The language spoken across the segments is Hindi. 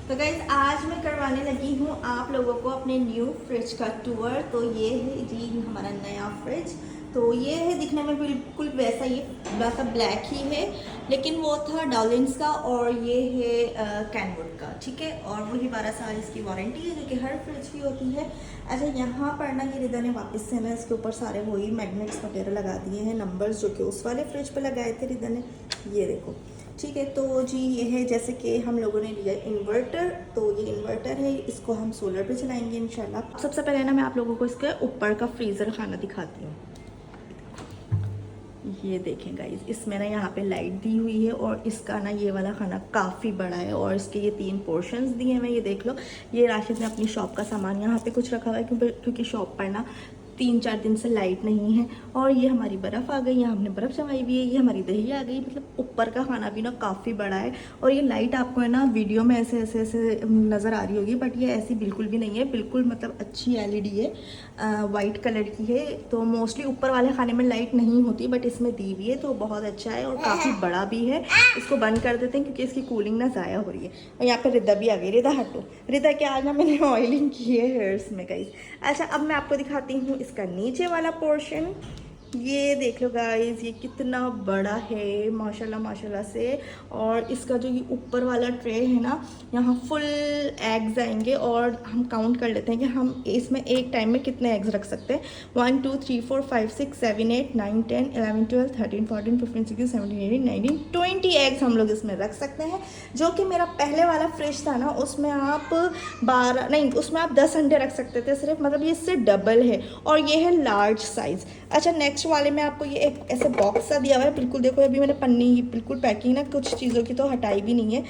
तो गाइज आज मैं करवाने लगी हूँ आप लोगों को अपने न्यू फ्रिज का टूर। तो ये है जी हमारा नया फ्रिज। तो ये है दिखने में बिल्कुल वैसा, ये वैसा ब्लैक ही है, लेकिन वो था डाउलिंस का और ये है कैनवुड का। ठीक है, और वही 12 साल इसकी वारंटी है जो कि हर फ्रिज की होती है। अच्छा, यहाँ पर ना ये रिदा ने वापस से ना इसके ऊपर सारे वही मैग्नेट्स वगैरह लगा दिए हैं, नंबर्स जो कि उस वाले फ्रिज पे लगाए थे रिदा ने। ये देखो, ठीक है। तो जी ये है, जैसे कि हम लोगों ने लिया इन्वर्टर, तो ये इन्वर्टर है, इसको हम सोलर पे चलाएंगे इंशाल्लाह। सबसे पहले ना मैं आप लोगों को इसके ऊपर का फ्रीज़र खाना दिखाती हूँ। ये देखें गाइस, इसमें ना यहाँ पे लाइट दी हुई है और इसका ना ये वाला खाना काफ़ी बड़ा है और इसके ये 3 पोर्शंस दिए हैं। ये देख लो, ये राशिद ने अपनी शॉप का सामान यहाँ पे कुछ रखा हुआ है क्योंकि शॉप पर ना 3-4 दिन से लाइट नहीं है। और ये हमारी बर्फ़ आ गई, यहाँ हमने बर्फ़ जमाई हुई है, ये हमारी दही आ गई। मतलब ऊपर का खाना भी ना काफ़ी बड़ा है। और ये लाइट आपको है ना वीडियो में ऐसे ऐसे ऐसे नज़र आ रही होगी, बट ये ऐसी बिल्कुल भी नहीं है, बिल्कुल मतलब अच्छी LED है, वाइट कलर की है। तो मोस्टली ऊपर वाले खाने में लाइट नहीं होती, बट इसमें दी हुई है, तो बहुत अच्छा है और काफ़ी बड़ा भी है। इसको बंद कर देते हैं क्योंकि इसकी कूलिंग ना ज़ाया हो रही है। और यहाँ पे रिदा भी आ गई। रिदा हटो, रिदा के आज ना मैंने ऑयलिंग की है हेयर्स में गाइस। अच्छा, अब मैं आपको दिखाती हूँ इसका नीचे वाला पोर्शन। ये देख लो गाइस, ये कितना बड़ा है माशाल्लाह माशाल्लाह से। और इसका जो ये ऊपर वाला ट्रे है ना, यहाँ फुल एग्स आएंगे और हम काउंट कर लेते हैं कि हम इसमें एक टाइम में कितने एग्स रख सकते हैं। 1 2 3 4 5 6 7 8 9 10 11 12 13 14 15 16 17 18 19 20 एग्स हम लोग इसमें रख सकते हैं। जो कि मेरा पहले वाला फ्रिज था ना, उसमें आप 12 नहीं, उसमें आप 10 अंडे रख सकते थे सिर्फ। मतलब ये इससे डबल है और ये है लार्ज साइज़। अच्छा, नेक्स्ट वाले में आपको ये एक ऐसे बॉक्स सा दिया हुआ है। बिल्कुल देखो, अभी मैंने पन्नी बिल्कुल पैकिंग ना कुछ चीज़ों की तो हटाई भी नहीं है।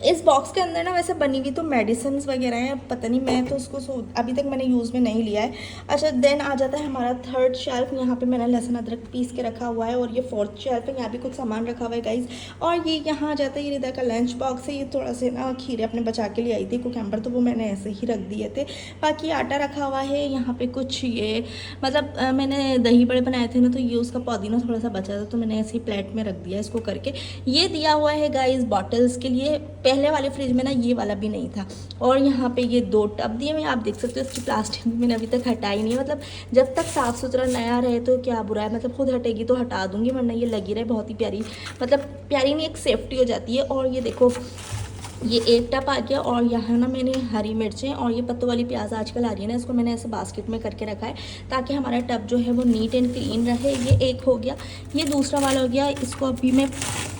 इस बॉक्स के अंदर ना वैसे बनी हुई तो मेडिसिन वगैरह हैं, पता नहीं, मैं तो उसको अभी तक मैंने यूज़ में नहीं लिया है। अच्छा, देन आ जाता है हमारा थर्ड शेल्फ। यहाँ पे मैंने लहसुन अदरक पीस के रखा हुआ है और ये फोर्थ शेल्फ है, यहाँ भी कुछ सामान रखा हुआ है गाइज। और ये यहाँ आ जाता है, ये रिदा का लंच बॉक्स है। ये थोड़ा से ना खीरे अपने बचा के लिए आई थी कुकम्बर, तो वो मैंने ऐसे ही रख दिए थे। बाकी आटा रखा हुआ है यहाँ पे कुछ, ये मतलब मैंने दही बड़े बनाए थे ना, तो ये उसका पुदीना थोड़ा सा बचा था, तो मैंने ऐसे ही प्लेट में रख दिया इसको करके। ये दिया हुआ है गाइज बॉटल्स के लिए। पहले वाले फ्रिज में ना ये वाला भी नहीं था। और यहाँ पे ये 2 टब दिए हुए, आप देख सकते हो। इसकी प्लास्टिक मैंने अभी तक हटाई नहीं है। मतलब जब तक साफ़ सुथरा नया रहे तो क्या बुरा है, मतलब खुद हटेगी तो हटा दूंगी, वरना ये लगी रहे बहुत ही प्यारी, मतलब प्यारी नहीं, एक सेफ्टी हो जाती है। और ये देखो, ये एक टप आ गया। और यहाँ ना मैंने हरी मिर्चें और ये पत्तों वाली प्याज आजकल आ रही है ना, इसको मैंने ऐसे बास्केट में करके रखा है ताकि हमारा टब जो है वो नीट एंड क्लीन रहे। ये एक हो गया। ये दूसरा वाला हो गया। इसको अभी मैं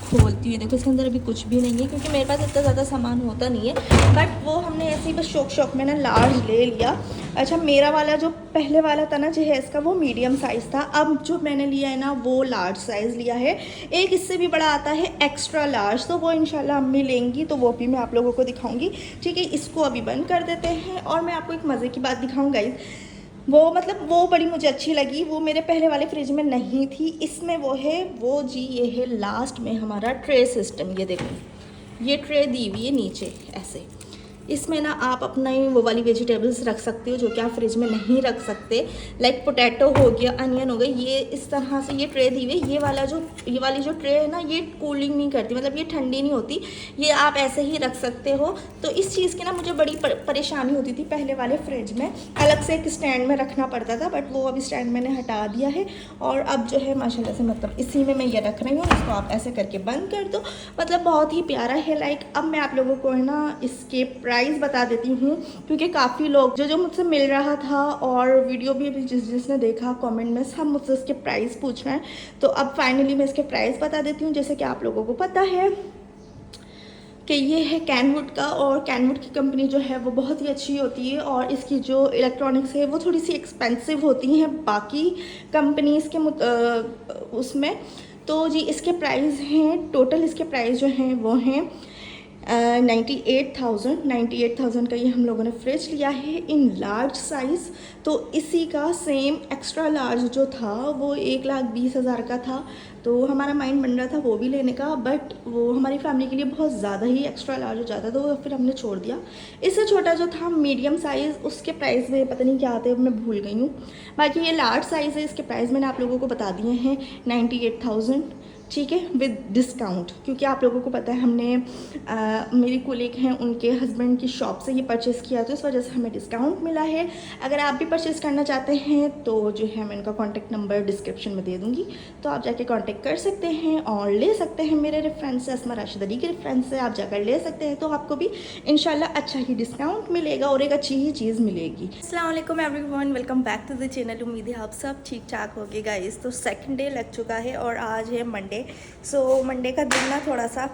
खोलती हुई देखो, इसके अंदर अभी कुछ भी नहीं है क्योंकि मेरे पास इतना ज़्यादा सामान होता नहीं है, बट वो हमने ऐसे ही बस शौक में ना लार्ज ले लिया। अच्छा, मेरा वाला जो पहले वाला था ना जहेज़ का, वो मीडियम साइज़ था। अब जो मैंने लिया है ना, वो लार्ज साइज़ लिया है। एक इससे भी बड़ा आता है एक्स्ट्रा लार्ज, तो वो इंशाल्लाह अम्मी लेंगी तो वो भी मैं आप लोगों को दिखाऊंगी। ठीक है, इसको अभी बंद कर देते हैं। और मैं आपको एक मज़े की बात दिखाऊँ गाइस, वो मतलब वो बड़ी मुझे अच्छी लगी, वो मेरे पहले वाले फ्रिज में नहीं थी। इसमें वो है, वो जी ये है लास्ट में हमारा ट्रे सिस्टम। ये देखो, ये ट्रे दी हुई है नीचे ऐसे। इसमें ना आप अपना ही वो वाली वेजिटेबल्स रख सकते हो जो कि आप फ्रिज में नहीं रख सकते, लाइक पोटैटो हो गया, अनियन हो गया। ये इस तरह से ये ट्रे दी हुई है। ये वाली जो ट्रे है ना, ये कूलिंग नहीं करती, मतलब ये ठंडी नहीं होती, ये आप ऐसे ही रख सकते हो। तो इस चीज़ की ना मुझे बड़ी परेशानी होती थी पहले वाले फ्रिज में, अलग से एक स्टैंड में रखना पड़ता था, बट वो अभी स्टैंड मैंने हटा दिया है। और अब जो है माशाल्लाह से, मतलब इसी में मैं ये रख रही हूँ। इसको आप ऐसे करके बंद कर दो, मतलब बहुत ही प्यारा है। लाइक अब मैं आप लोगों को है ना इसके प्राइस बता देती हूँ, क्योंकि काफ़ी लोग जो मुझसे मिल रहा था और वीडियो भी अभी जिसने देखा कमेंट में, सब मुझसे इसके प्राइस पूछ रहे हैं। तो अब फाइनली मैं इसके प्राइस बता देती हूँ। जैसे कि आप लोगों को पता है कि ये है कैनवुड का, और कैनवुड की कंपनी जो है वो बहुत ही अच्छी होती है और इसकी जो इलेक्ट्रॉनिक्स है वो थोड़ी सी एक्सपेंसिव होती हैं बाकी कंपनीज़ के उसमें। तो जी इसके प्राइस हैं, टोटल इसके प्राइस जो हैं वो हैं 98,000 का। ये हम लोगों ने फ्रिज लिया है इन लार्ज साइज़। तो इसी का सेम एक्स्ट्रा लार्ज जो था वो 1,20,000 का था। तो हमारा माइंड बन रहा था वो भी लेने का, बट वो हमारी फैमिली के लिए बहुत ज़्यादा ही एक्स्ट्रा लार्ज हो जाता, तो फिर हमने छोड़ दिया। इससे छोटा जो था मीडियम साइज़, उसके प्राइस में पता नहीं क्या आते, मैं भूल गई हूँ। बाकी ये लार्ज साइज़ है, इसके प्राइस मैंने आप लोगों को बता दिए हैं 98,000। ठीक है, विद डिस्काउंट, क्योंकि आप लोगों को पता है हमने मेरी कोलीग हैं उनके हस्बैंड की शॉप से ये परचेज़ किया, तो इस वजह से हमें डिस्काउंट मिला है। अगर आप भी परचेज़ करना चाहते हैं तो जो है मैं उनका कॉन्टैक्ट नंबर डिस्क्रिप्शन में दे दूँगी, तो आप जाके कॉन्टैक्ट कर सकते हैं और ले सकते हैं। मेरे रेफरेंस से, अस्मा राशिद अली के रेफरेंस से आप जाकर ले सकते हैं, तो आपको भी इंशाल्लाह अच्छा ही डिस्काउंट मिलेगा और एक अच्छी ही चीज़ मिलेगी। अस्सलाम वालेकुम everyone, welcome back to the channel. उम्मीद है आप सब ठीक ठाक होगे गाइस। तो सेकंड डे लग चुका है और आज है मंडे। सो मंडे का दिन ना थोड़ा सा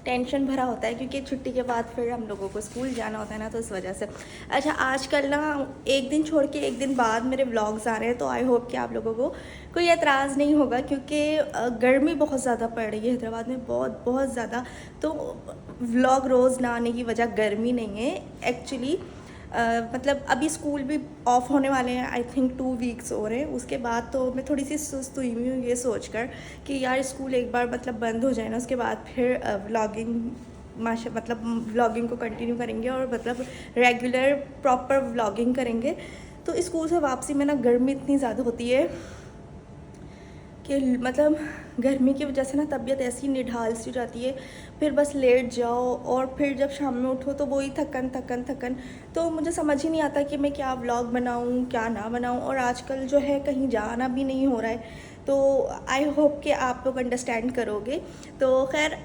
टेंशन भरा होता है, क्योंकि छुट्टी के बाद फिर हम लोगों को स्कूल जाना होता है ना, तो इस वजह से। अच्छा, आजकल ना एक दिन छोड़ के एक दिन बाद मेरे व्लॉग्स आ रहे हैं, तो आई होप कि आप लोगों को कोई एतराज़ नहीं होगा, क्योंकि गर्मी बहुत ज़्यादा पड़ रही है हैदराबाद में, बहुत बहुत ज़्यादा। तो व्लॉग रोज़ ना आने की वजह गर्मी नहीं है एक्चुअली। मतलब अभी स्कूल भी ऑफ होने वाले हैं, आई थिंक 2 वीक्स हो रहे हैं। उसके बाद तो मैं थोड़ी सी सुस्त हुई हूँ ये सोचकर कि यार स्कूल एक बार मतलब बंद हो जाए ना, उसके बाद फिर व्लॉगिंग मतलब व्लॉगिंग को कंटिन्यू करेंगे और मतलब रेगुलर प्रॉपर व्लॉगिंग करेंगे। तो स्कूल से वापसी में ना गर्मी इतनी ज़्यादा होती है कि मतलब गर्मी की वजह से ना तबीयत ऐसी निढाल सी हो जाती है, फिर बस लेट जाओ और फिर जब शाम में उठो तो वही थकन थकन थकन। तो मुझे समझ ही नहीं आता कि मैं क्या व्लॉग बनाऊं क्या ना बनाऊं, और आजकल जो है कहीं जाना भी नहीं हो रहा है, तो आई होप कि आप लोग अंडरस्टैंड करोगे। तो खैर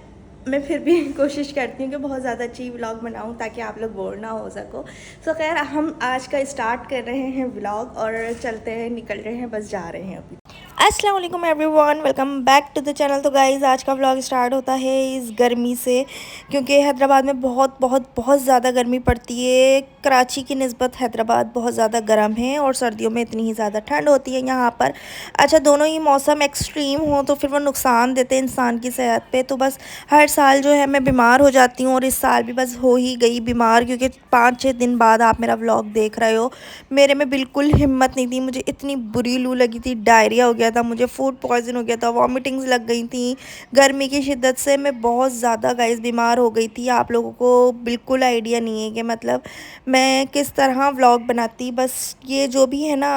मैं फिर भी कोशिश करती हूँ कि बहुत ज़्यादा अच्छी व्लॉग बनाऊँ ताकि आप लोग बोर ना हो सको। तो खैर हम आज का स्टार्ट कर रहे हैं व्लॉग और चलते हैं, निकल रहे हैं, बस जा रहे हैं अभी। अस्सलाम वालेकुम everyone, welcome back to the channel. तो गाइज़ आज का व्लॉग स्टार्ट होता है इस गर्मी से, क्योंकि हैदराबाद में बहुत बहुत बहुत ज़्यादा गर्मी पड़ती है। कराची की निस्बत हैदराबाद बहुत ज़्यादा गर्म है और सर्दियों में इतनी ही ज़्यादा ठंड होती है यहाँ पर। अच्छा, दोनों ही मौसम एक्सट्रीम हो तो फिर वो नुकसान देते हैं इंसान की सेहत पे। तो बस हर साल जो है मैं बीमार हो जाती हूँ और इस साल भी बस हो ही गई बीमार, क्योंकि 5-6 दिन बाद आप मेरा व्लॉग देख रहे हो। मेरे में बिल्कुल हिम्मत नहीं थी, मुझे इतनी बुरी लू लगी थी, डायरिया हो गया था, मुझे फूड पॉइजन हो गया था, वॉमिटिंग्स लग गई थी। गर्मी की शिद्दत से मैं बहुत ज़्यादा गाइस बीमार हो गई थी। आप लोगों को बिल्कुल आइडिया नहीं है कि मतलब मैं किस तरह व्लॉग बनाती। बस ये जो भी है ना,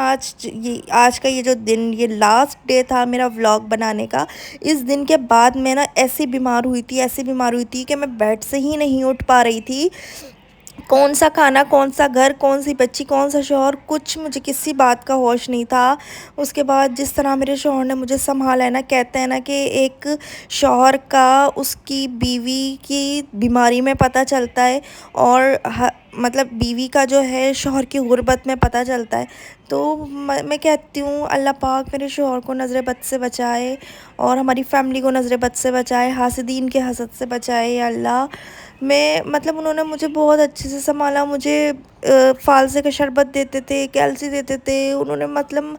आज का ये जो दिन, ये लास्ट डे था मेरा व्लॉग बनाने का। इस दिन के बाद मैं ना ऐसी बीमार हुई थी, ऐसी बीमार हुई थी कि मैं बेड से ही नहीं उठ पा रही थी। कौन सा खाना, कौन सा घर, कौन सी बच्ची, कौन सा शौहर, कुछ मुझे किसी बात का होश नहीं था। उसके बाद जिस तरह मेरे शौहर ने मुझे संभाला है ना, कहते हैं ना कि एक शौहर का उसकी बीवी की बीमारी में पता चलता है और मतलब बीवी का जो है शौहर की गुर्बत में पता चलता है। तो मैं कहती हूँ अल्लाह पाक मेरे शौहर को नज़र बद से बचाए और हमारी फैमिली को नज़र बद से बचाए, हासिदीन के हसद से बचाए या अल्लाह। मैं मतलब उन्होंने मुझे बहुत अच्छे से संभाला, मुझे फालसे का शरबत देते थे, कैल्सी देते थे। उन्होंने मतलब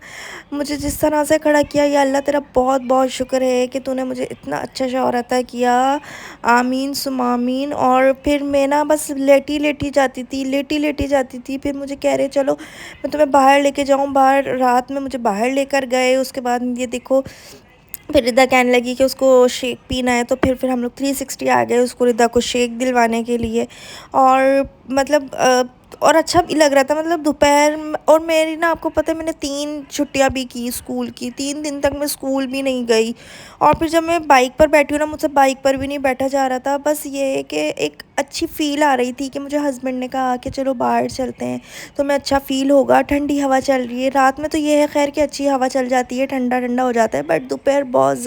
मुझे जिस तरह से खड़ा किया, या अल्लाह तेरा बहुत बहुत शुक्र है कि तूने मुझे इतना अच्छा शौहर अता किया, आमीन सुम आमीन। और फिर मैं ना बस लेटी लेटी जाती थी। फिर मुझे कह रहे चलो मैं तुम्हें बाहर लेके जाऊँ, बाहर रात में मुझे बाहर लेकर गए। उसके बाद ये देखो, फिर रिदा कहने लगी कि उसको शेक पीना है, तो फिर हम लोग 360 आ गए उसको, रिदा को शेक दिलवाने के लिए। और मतलब और अच्छा भी लग रहा था, मतलब दोपहर। और मेरी ना, आपको पता है मैंने 3 छुट्टियां भी की स्कूल की, 3 दिन तक मैं स्कूल भी नहीं गई। और फिर जब मैं बाइक पर बैठी हूँ ना, मुझसे बाइक पर भी नहीं बैठा जा रहा था। बस ये है कि एक अच्छी फ़ील आ रही थी कि मुझे हस्बैंड ने कहा कि चलो बाहर चलते हैं तो मैं अच्छा फ़ील होगा, ठंडी हवा चल रही है। रात में तो ये है खैर कि अच्छी हवा चल जाती है, ठंडा ठंडा हो जाता है, बट दोपहर बहुत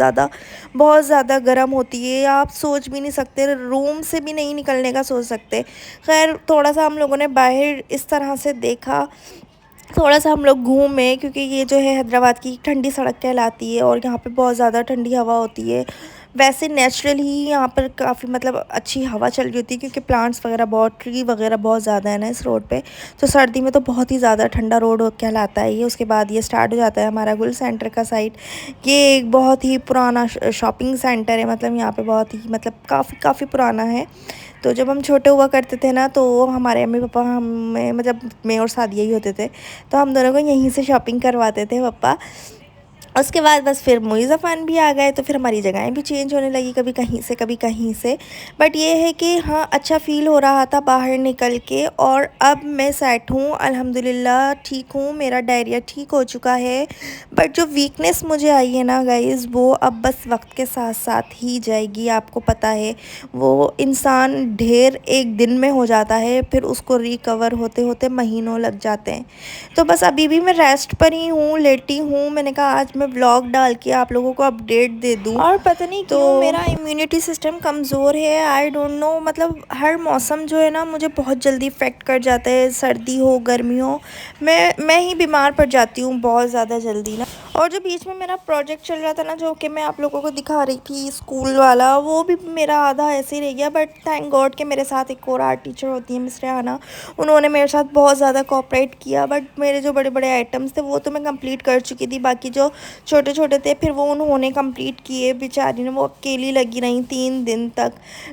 ज़्यादा गर्म होती है। आप सोच भी नहीं सकते, रूम से भी नहीं निकलने का सोच सकते। खैर थोड़ा सा हम लोगों ने बाहर इस तरह से देखा, थोड़ा सा हम लोग घूमे, क्योंकि ये जो है हैदराबाद की ठंडी सड़क कहलाती है और यहाँ पे बहुत ज़्यादा ठंडी हवा होती है। वैसे नेचुरल ही यहाँ पर काफ़ी मतलब अच्छी हवा चल रही होती है, क्योंकि प्लांट्स वगैरह बहुत, ट्री वगैरह बहुत ज़्यादा है ना इस रोड पे। तो सर्दी में तो बहुत ही ज़्यादा ठंडा रोड कहलाता है ये। उसके बाद ये स्टार्ट हो जाता है हमारा गुल सेंटर का साइड। ये एक बहुत ही पुराना शॉपिंग सेंटर है, मतलब यहाँ पे बहुत ही मतलब काफ़ी पुराना है। तो जब हम छोटे हुआ करते थे ना, तो हमारे मम्मी पापा हमें, मतलब मैं और सादिया ही होते थे, तो हम दोनों को यहीं से शॉपिंग करवाते थे पापा। उसके बाद बस फिर मुइज़ अफ़ान भी आ गए, तो फिर हमारी जगहें भी चेंज होने लगी, कभी कहीं से कभी कहीं से। बट ये है कि हाँ, अच्छा फ़ील हो रहा था बाहर निकल के, और अब मैं सेट हूँ अल्हम्दुलिल्लाह, ठीक हूँ, मेरा डायरिया ठीक हो चुका है। बट जो वीकनेस मुझे आई है ना गाइज़, वो अब बस वक्त के साथ साथ ही जाएगी। आपको पता है, वो इंसान ढेर एक दिन में हो जाता है, फिर उसको रिकवर होते होते महीनों लग जाते हैं। तो बस अभी भी मैं रेस्ट पर ही हूँ, लेटी हूँ। मैंने कहा आज मैं व्लॉग डाल के आप लोगों को अपडेट दे दूँ। और पता नहीं क्यों मेरा इम्यूनिटी सिस्टम कमज़ोर है, आई डोंट नो। मतलब हर मौसम जो है ना, मुझे बहुत जल्दी इफ़ेक्ट कर जाता है, सर्दी हो गर्मी हो, मैं ही बीमार पड़ जाती हूँ बहुत ज़्यादा जल्दी ना। और जो बीच में मेरा प्रोजेक्ट चल रहा था ना, जो कि मैं आप लोगों को दिखा रही थी स्कूल वाला, वो भी मेरा आधा ऐसे ही रह गया। बट थैंक गॉड कि मेरे साथ एक और आर्ट टीचर होती है, मिस रेहाना, उन्होंने मेरे साथ बहुत ज़्यादा कोऑपरेट किया। बट मेरे जो बड़े बड़े आइटम्स थे वो तो मैं कंप्लीट कर चुकी थी, बाकी जो छोटे छोटे थे फिर वो उन्होंने कंप्लीट किए। बेचारी ने वो अकेली लगी रही 3 दिन तक।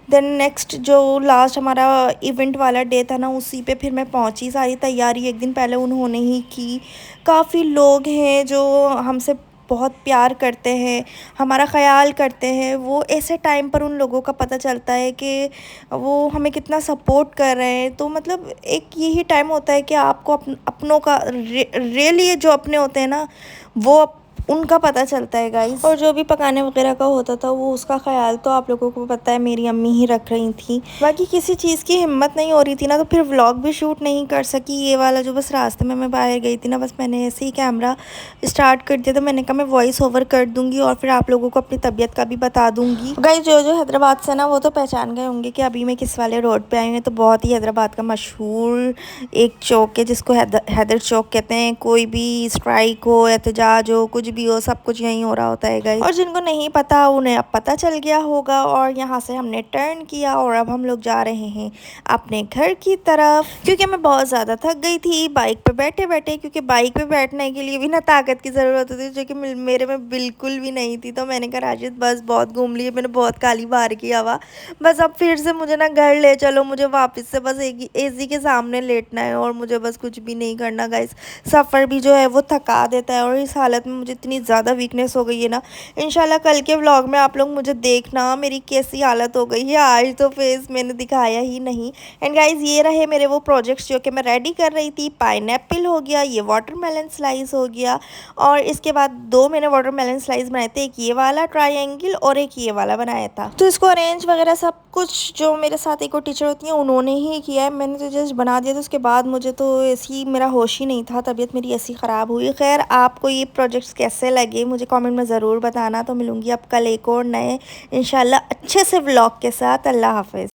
देन नेक्स्ट जो लास्ट हमारा इवेंट वाला डे था ना, उसी पे फिर मैं पहुंची। सारी तैयारी एक दिन पहले उन्होंने ही की। काफ़ी लोग हैं जो हमसे बहुत प्यार करते हैं, हमारा ख़याल करते हैं। वो ऐसे टाइम पर उन लोगों का पता चलता है कि वो हमें कितना सपोर्ट कर रहे हैं। तो मतलब एक यही टाइम होता है कि आपको अपनों का रियली जो अपने होते हैं ना, वो उनका पता चलता है गाइस। और जो भी पकाने वगैरह का होता था, वो उसका ख्याल तो आप लोगों को पता है मेरी अम्मी ही रख रही थी। बाकी किसी चीज़ की हिम्मत नहीं हो रही थी ना, तो फिर व्लॉग भी शूट नहीं कर सकी। ये वाला जो बस रास्ते में मैं बाहर गई थी ना, बस मैंने ऐसे ही कैमरा स्टार्ट कर दिया, तो मैंने कहा मैं वॉइस ओवर कर दूंगी और फिर आप लोगों को अपनी तबीयत का भी बता दूंगी। गाइस जो हैदराबाद से ना, वो तो पहचान गए होंगे कि अभी मैं किस वाले रोड पे आई हूँ। तो बहुत ही हैदराबाद का मशहूर एक चौक है, जिसको हैदर चौक कहते हैं। कोई भी स्ट्राइक हो, एहतजाज हो, कुछ भी हो, सब कुछ यहीं हो रहा होता है गाइस। और जिनको नहीं पता, उन्हें अब पता चल गया होगा। और यहाँ से हमने टर्न किया और अब हम लोग जा रहे हैं अपने घर की तरफ, क्योंकि मैं बहुत ज़्यादा थक गई थी बाइक पे बैठे बैठे। क्योंकि बाइक पे बैठने के लिए भी ना ताकत की ज़रूरत होती थी, जो कि मेरे में बिल्कुल भी नहीं थी। तो मैंने कहा राशिद बस बहुत घूम लिए, मैंने बहुत काली बार की हवा, बस अब फिर से मुझे ना घर ले चलो। मुझे वापस से बस एक एसी के सामने लेटना है और मुझे बस कुछ भी नहीं करना गाइस। सफ़र भी जो है वो थका देता है, और इस हालत में मुझे इतनी ज़्यादा वीकनेस हो गई है ना। इंशाल्लाह कल के व्लॉग में आप लोग मुझे देखना मेरी कैसी हालत हो गई है। आज तो फेस मैंने दिखाया ही नहीं। एंड गाइज ये रहे मेरे वो प्रोजेक्ट्स जो कि मैं रेडी कर रही थी। पाइनएप्पल हो गया, ये वाटरमेलन स्लाइस हो गया, और इसके बाद 2 मैंने वाटरमेलन स्लाइस बनाए थे, एक ये वाला ट्रायंगल और एक ये वाला बनाया था। तो इसको अरेंज वगैरह सब कुछ जो मेरे साथ एक और टीचर होती हैं उन्होंने ही किया है, मैंने तो जस्ट बना दिया था। उसके बाद मुझे तो ऐसी मेरा होश ही नहीं था, तबीयत मेरी ऐसी ख़राब हुई। खैर आपको ये प्रोजेक्ट्स कैसे लगे मुझे कमेंट में ज़रूर बताना। तो मिलूंगी अब कल एक और नए इंशाल्लाह अच्छे से व्लॉग के साथ। अल्लाह हाफ़िज़।